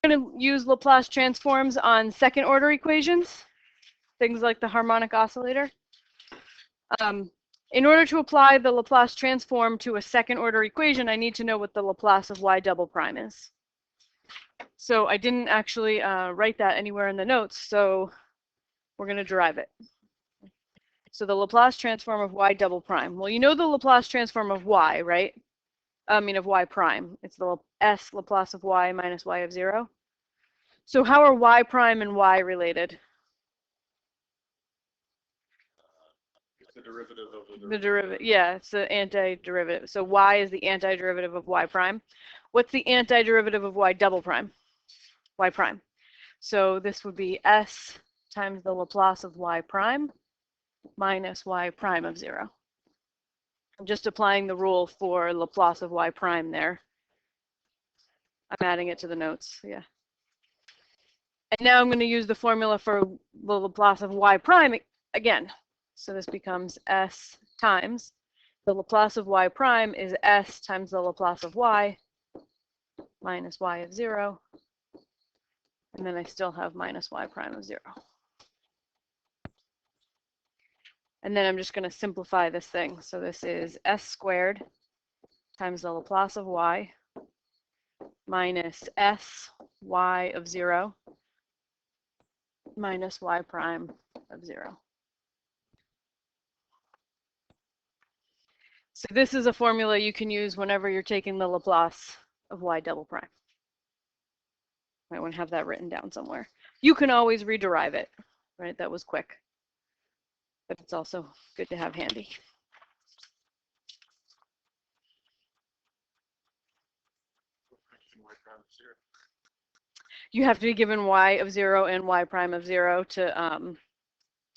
going to use Laplace transforms on second order equations, things like the harmonic oscillator. In order to apply the Laplace transform to a second order equation, I need to know what the Laplace of y double prime is. So I didn't actually write that anywhere in the notes, so we're going to derive it. So the Laplace transform of y double prime. Well, you know the Laplace transform of y, right? I mean of y prime. It's the S Laplace of y minus y of 0. So how are y prime and y related? The derivative of the derivative. The derivative, yeah, it's the antiderivative. So y is the antiderivative of y prime. What's the antiderivative of y double prime? Y prime. So this would be S times the Laplace of y prime minus y prime of 0. I'm just applying the rule for Laplace of y prime there. I'm adding it to the notes, yeah. And now I'm going to use the formula for the Laplace of y prime again. So this becomes S times the Laplace of y prime is S times the Laplace of y minus y of 0. And then I still have minus y prime of 0. And then I'm just going to simplify this thing. So this is S squared times the Laplace of y minus S y of 0 minus y prime of 0. So this is a formula you can use whenever you're taking the Laplace of y double prime. I want to have that written down somewhere. You can always rederive it, right? That was quick, but it's also good to have handy. You have to be given y of 0 and y prime of 0 to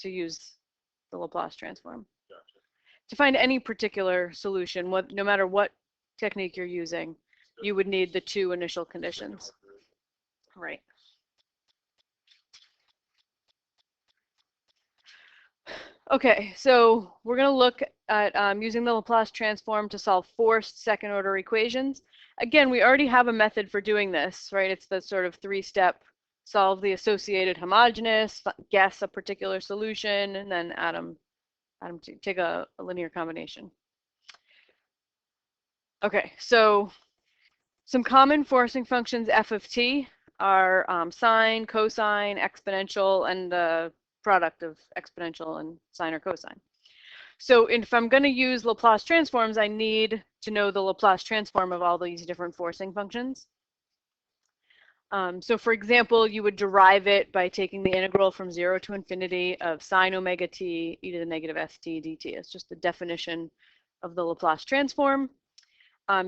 use the Laplace transform. Gotcha. To find any particular solution, no matter what technique you're using, you would need the two initial conditions. Right. Okay, so we're going to look at using the Laplace transform to solve forced second order equations. Again, we already have a method for doing this, right? It's the sort of three-step: solve the associated homogeneous, guess a particular solution, and then add them to take a linear combination. Okay, so some common forcing functions f of t are sine, cosine, exponential, and the product of exponential and sine or cosine. So if I'm going to use Laplace transforms, I need to know the Laplace transform of all these different forcing functions. So for example, you would derive it by taking the integral from 0 to infinity of sine omega t e to the negative st dt. It's just the definition of the Laplace transform.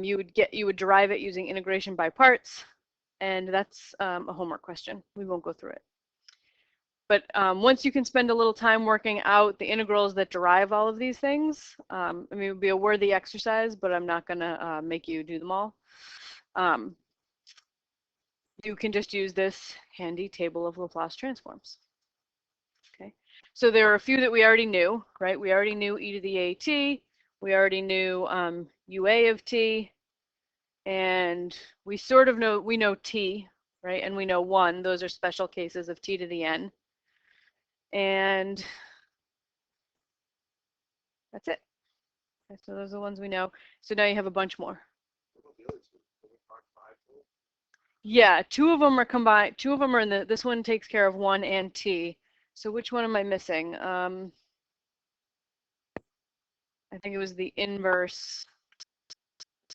You would derive it using integration by parts, and that's a homework question. We won't go through it. But once you can spend a little time working out the integrals that derive all of these things, I mean, it would be a worthy exercise, but I'm not going to make you do them all. You can just use this handy table of Laplace transforms. Okay, so there are a few that we already knew, right? We already knew e to the at. We already knew ua of t, and we sort of know, we know t, right? And we know 1. Those are special cases of t to the n. And that's it. Okay, so those are the ones we know. So now you have a bunch more. Yeah, 2 of them are combined. 2 of them are in the, this one takes care of 1 and t. So which one am I missing? I think it was the inverse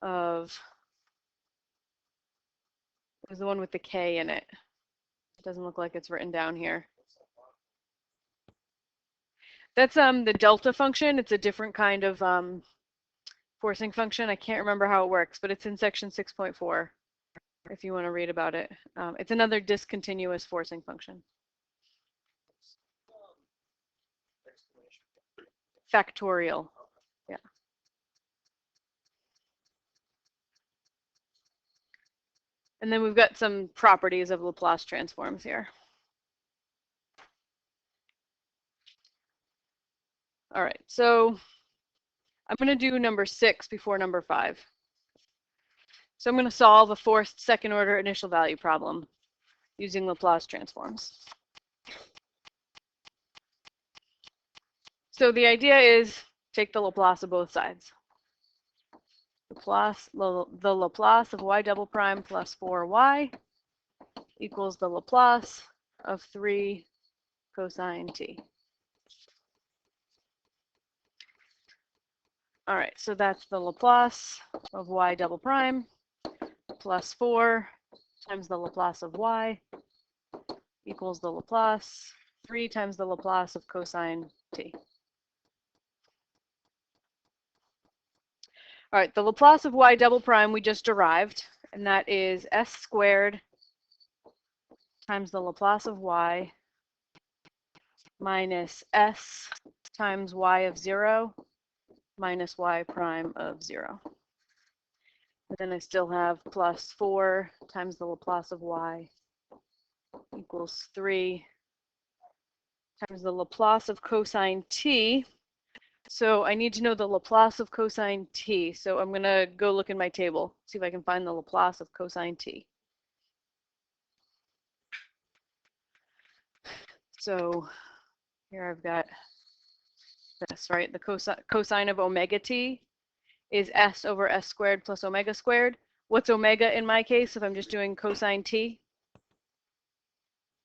of, it was the one with the k in it. It doesn't look like it's written down here. That's the delta function. It's a different kind of forcing function. I can't remember how it works, but it's in section 6.4 if you want to read about it. It's another discontinuous forcing function. Factorial. Yeah. And then we've got some properties of Laplace transforms here. All right, so I'm going to do number 6 before number 5. So I'm going to solve a forced second order initial value problem. using Laplace transforms. So the idea is take the Laplace of both sides. The Laplace of y double prime plus 4y equals the Laplace of 3 cosine t. All right, so that's the Laplace of y double prime plus 4 times the Laplace of y equals the Laplace 3 times the Laplace of cosine t. All right, the Laplace of y double prime we just derived, and that is s squared times the Laplace of y minus s times y of 0 minus y prime of 0. And then I still have plus 4 times the Laplace of y equals 3 times the Laplace of cosine t. So I need to know the Laplace of cosine t. So I'm going to go look in my table, see if I can find the Laplace of cosine t. So here I've got this, right? The cosine of omega t is s over s squared plus omega squared. What's omega in my case if I'm just doing cosine t?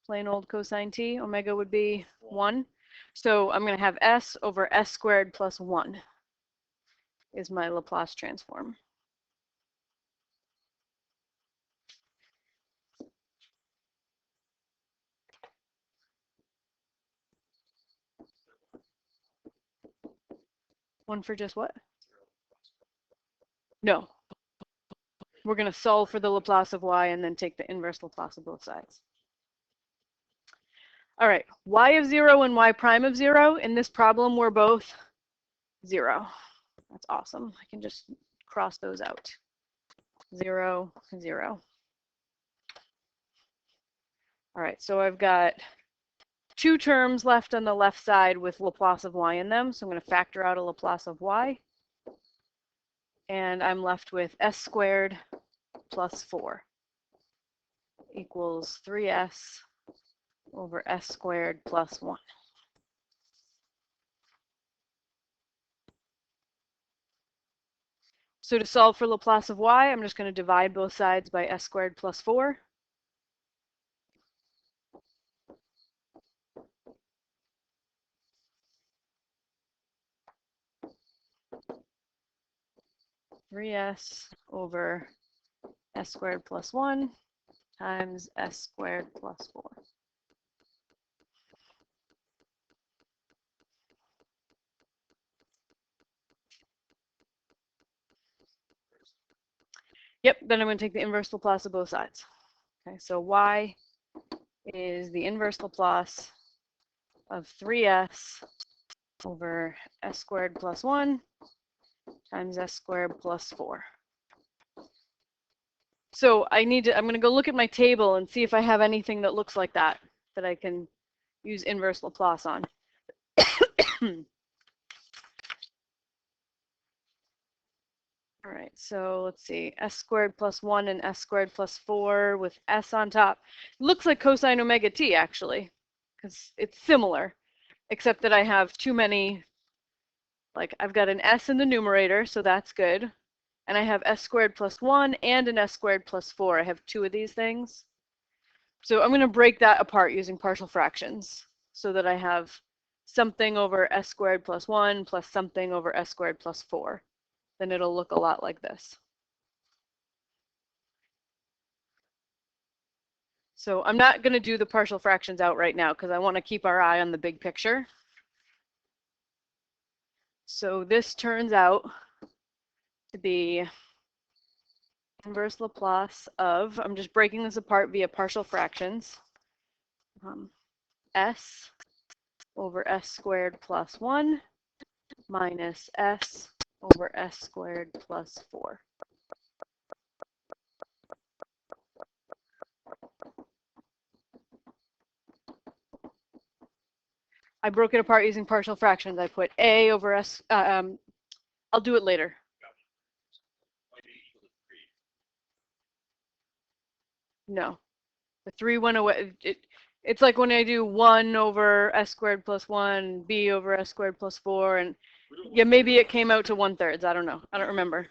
Plain old cosine t. Omega would be 1. So I'm going to have s over s squared plus 1 is my Laplace transform. One for just what? No. We're going to solve for the Laplace of y and then take the inverse Laplace of both sides. All right, y of 0 and y prime of 0. In this problem, we're both 0. That's awesome. I can just cross those out. 0, 0. All right, so I've got 2 terms left on the left side with Laplace of y in them. So I'm going to factor out a Laplace of y. And I'm left with s squared plus 4 equals 3s over s squared plus 1. So to solve for Laplace of y, I'm just going to divide both sides by s squared plus 4. Three s over s squared plus 1 times s squared plus 4. Yep, then I'm going to take the inverse Laplace of both sides. Okay, so y is the inverse Laplace of 3s over s squared plus 1 times s squared plus 4. So I'm going to go look at my table and see if I have anything that looks like that I can use inverse Laplace on. All right, so let's see, s squared plus 1 and s squared plus 4 with s on top. Looks like cosine omega t, actually, because it's similar, except that I have too many, like I've got an s in the numerator, so that's good. And I have s squared plus 1 and an s squared plus 4. I have 2 of these things. So I'm going to break that apart using partial fractions so that I have something over s squared plus 1 plus something over s squared plus 4. Then it'll look a lot like this. So I'm not going to do the partial fractions out right now because I want to keep our eye on the big picture. So this turns out to be inverse Laplace of, I'm just breaking this apart via partial fractions, s over s squared plus 1 minus s over s squared plus 4. I broke it apart using partial fractions. I put a over s, I'll do it later. No. The 3 went away. It's like when I do 1 over s squared plus 1, b over s squared plus 4, and yeah, maybe it came out to 1/3. I don't know. I don't remember.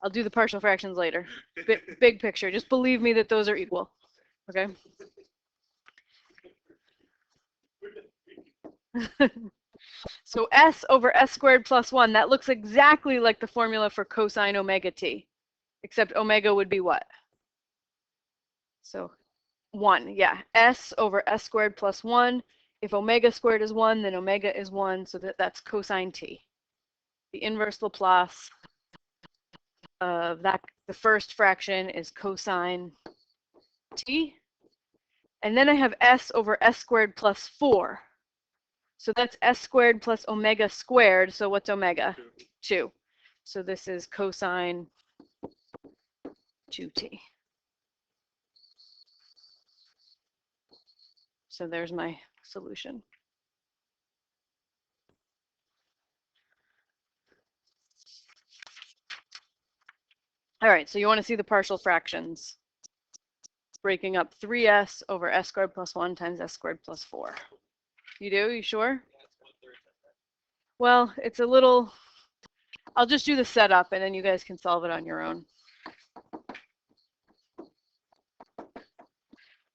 I'll do the partial fractions later. Big picture. Just believe me that those are equal. Okay? So s over s squared plus 1, that looks exactly like the formula for cosine omega t, except omega would be what? So 1, yeah. S over s squared plus 1. If omega squared is 1, then omega is 1, so that's cosine t. The inverse Laplace of that, the first fraction is cosine t. And then I have s over s squared plus 4. So that's s squared plus omega squared. So what's omega? 2. So this is cosine 2t. So there's my solution. All right, so you want to see the partial fractions. Breaking up 3s over s squared plus 1 times s squared plus 4. You do? You sure? Well, it's a little, I'll just do the setup and then you guys can solve it on your own.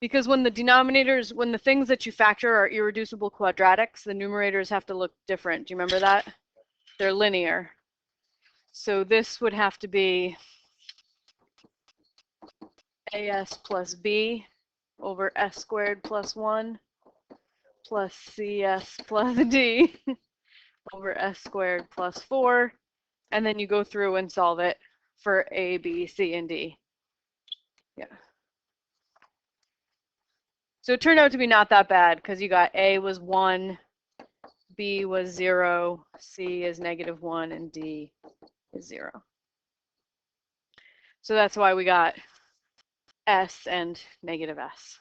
Because when the denominators, when the things that you factor are irreducible quadratics, the numerators have to look different. Do you remember that? They're linear. So this would have to be as plus b over s squared plus 1 plus cs plus d over s squared plus 4. And then you go through and solve it for a, b, c, and d. Yeah. So it turned out to be not that bad because you got a was 1, b was 0, c is -1, and d is 0. So that's why we got s and -s.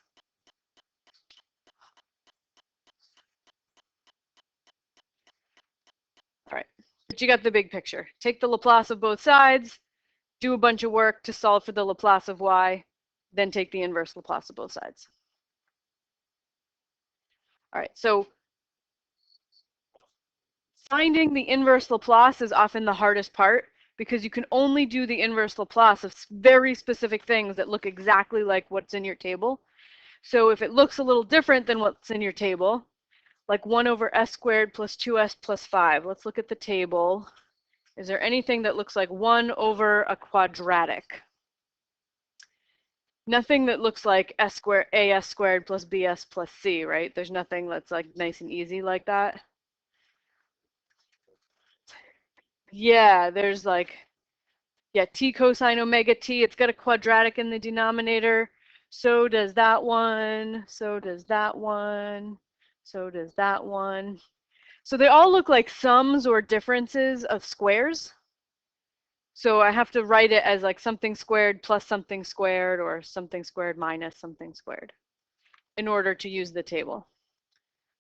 All right, but you got the big picture. Take the Laplace of both sides, do a bunch of work to solve for the Laplace of y, then take the inverse Laplace of both sides. All right, so finding the inverse Laplace is often the hardest part because you can only do the inverse Laplace of very specific things that look exactly like what's in your table. So if it looks a little different than what's in your table, like 1 over s squared plus 2s plus 5, let's look at the table. Is there anything that looks like 1 over a quadratic? Nothing that looks like as squared plus bs plus c, right? There's nothing that's like nice and easy like that. Yeah, there's like, yeah, t cosine omega t, it's got a quadratic in the denominator. So does that one, so does that one, so does that one. So they all look like sums or differences of squares. So I have to write it as like something squared plus something squared or something squared minus something squared in order to use the table.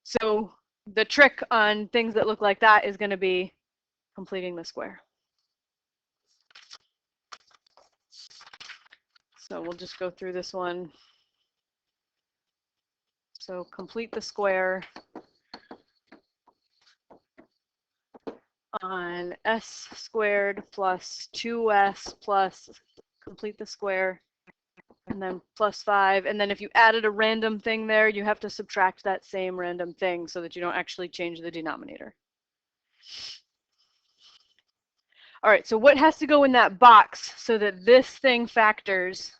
So the trick on things that look like that is going to be completing the square. So we'll just go through this one. So complete the square on s squared plus 2s plus complete the square and then plus 5. And then if you added a random thing there, you have to subtract that same random thing so that you don't actually change the denominator. All right, so what has to go in that box so that this thing factors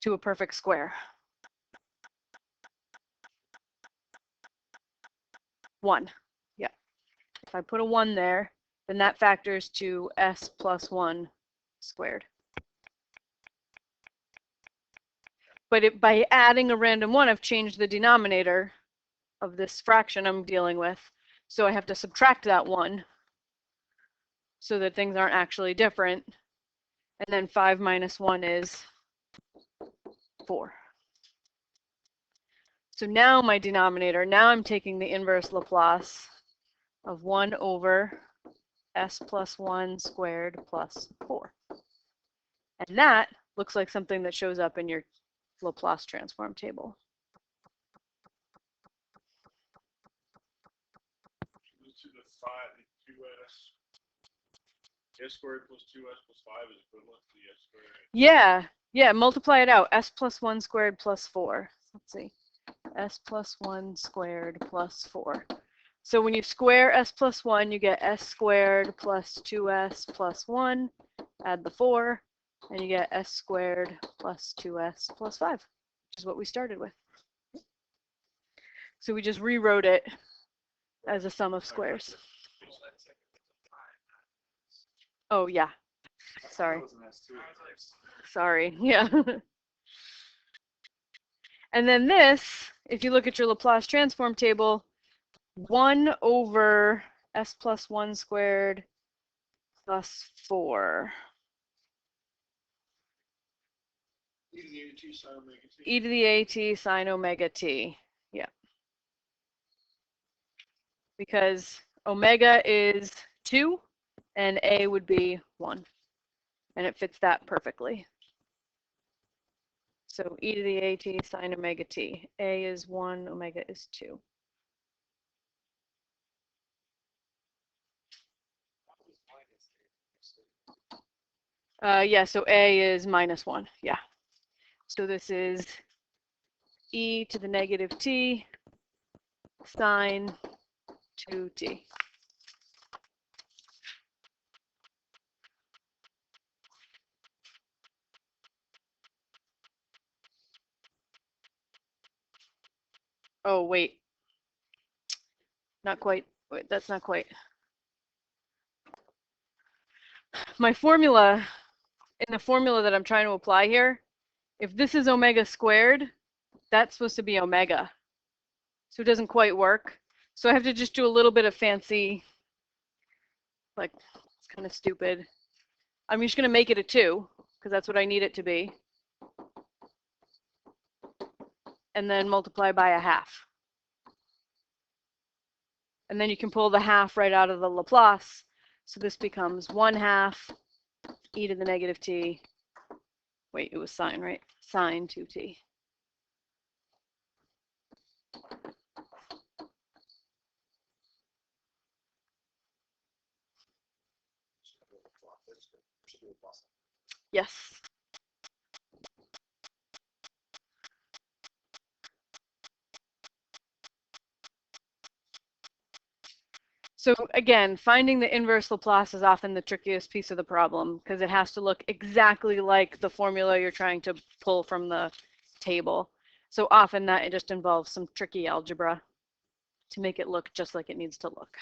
to a perfect square? 1. Yeah. If I put a 1 there, then that factors to s plus 1 squared. But by adding a random 1, I've changed the denominator of this fraction I'm dealing with. So I have to subtract that 1 so that things aren't actually different. And then 5 minus 1 is 4. So now my denominator, now I'm taking the inverse Laplace of 1 over s plus 1 squared plus 4. And that looks like something that shows up in your Laplace transform table. To the 2s. S squared plus 2s plus 5 is equivalent to the s squared. Yeah, multiply it out. S plus 1 squared plus 4. Let's see. S plus 1 squared plus 4. So when you square s plus 1, you get s squared plus 2s plus 1. Add the 4, and you get s squared plus 2s plus 5, which is what we started with. So we just rewrote it as a sum of squares. Oh, yeah. Sorry. Sorry, yeah. And then this, if you look at your Laplace transform table, 1 over s plus 1 squared plus 4. E to the AT sine omega t. Yeah. Because omega is 2 and a would be 1. And it fits that perfectly. So e to the AT sine omega t. A is 1, omega is 2. Yeah, so a is minus 1. Yeah. So this is e to the negative t sine 2t. Oh, wait. Not quite. Wait, that's not quite. My formula, in the formula that I'm trying to apply here, if this is omega squared, that's supposed to be omega. So it doesn't quite work. So I have to just do a little bit of fancy, like, it's kind of stupid. I'm just going to make it a 2, because that's what I need it to be. And then multiply by a half. And then you can pull the half right out of the Laplace. So this becomes 1/2 e to the negative t. Wait, it was sine, right? Sine 2t. Yes. So again, finding the inverse Laplace is often the trickiest piece of the problem because it has to look exactly like the formula you're trying to pull from the table. So often that it just involves some tricky algebra to make it look just like it needs to look.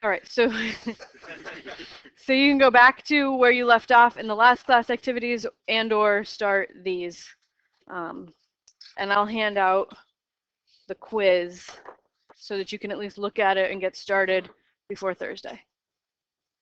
All right, so so you can go back to where you left off in the last class activities and or start these. And I'll hand out the quiz so that you can at least look at it and get started before Thursday.